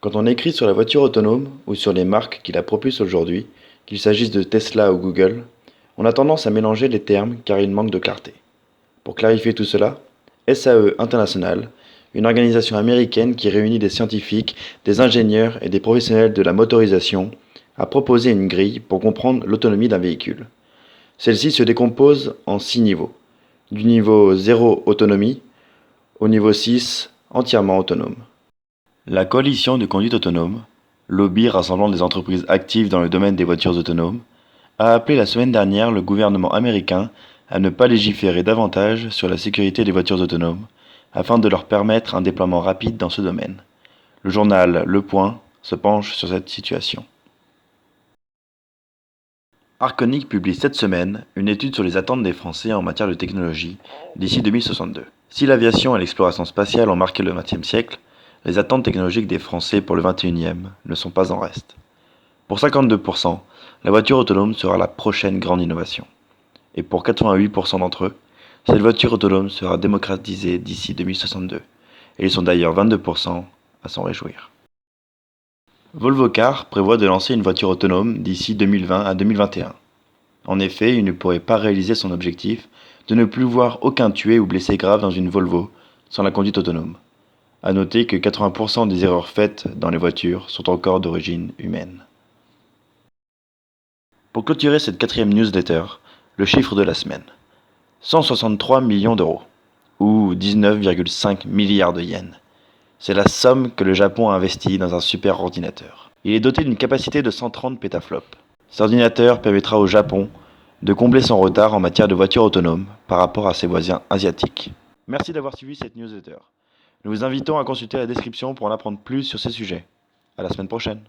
Quand on écrit sur la voiture autonome ou sur les marques qui la propulsent aujourd'hui, qu'il s'agisse de Tesla ou Google, on a tendance à mélanger les termes car il manque de clarté. Pour clarifier tout cela, SAE International, une organisation américaine qui réunit des scientifiques, des ingénieurs et des professionnels de la motorisation, a proposé une grille pour comprendre l'autonomie d'un véhicule. Celle-ci se décompose en 6 niveaux, du niveau 0 autonomie au niveau 6 entièrement autonome. La coalition de conduite autonome, lobby rassemblant des entreprises actives dans le domaine des voitures autonomes, a appelé la semaine dernière le gouvernement américain à ne pas légiférer davantage sur la sécurité des voitures autonomes, afin de leur permettre un déploiement rapide dans ce domaine. Le journal Le Point se penche sur cette situation. Arconic publie cette semaine une étude sur les attentes des Français en matière de technologie d'ici 2062. Si l'aviation et l'exploration spatiale ont marqué le XXe siècle, les attentes technologiques des Français pour le XXIe ne sont pas en reste. Pour 52%, la voiture autonome sera la prochaine grande innovation. Et pour 88% d'entre eux, cette voiture autonome sera démocratisée d'ici 2062. Et ils sont d'ailleurs 22% à s'en réjouir. Volvo Cars prévoit de lancer une voiture autonome d'ici 2020 à 2021. En effet, il ne pourrait pas réaliser son objectif de ne plus voir aucun tué ou blessé grave dans une Volvo sans la conduite autonome. A noter que 80% des erreurs faites dans les voitures sont encore d'origine humaine. Pour clôturer cette 4e newsletter, le chiffre de la semaine. 163 millions d'euros, ou 19,5 milliards de yens. C'est la somme que le Japon a investie dans un super ordinateur. Il est doté d'une capacité de 130 pétaflops. Cet ordinateur permettra au Japon de combler son retard en matière de voitures autonomes par rapport à ses voisins asiatiques. Merci d'avoir suivi cette newsletter. Nous vous invitons à consulter la description pour en apprendre plus sur ces sujets. À la semaine prochaine.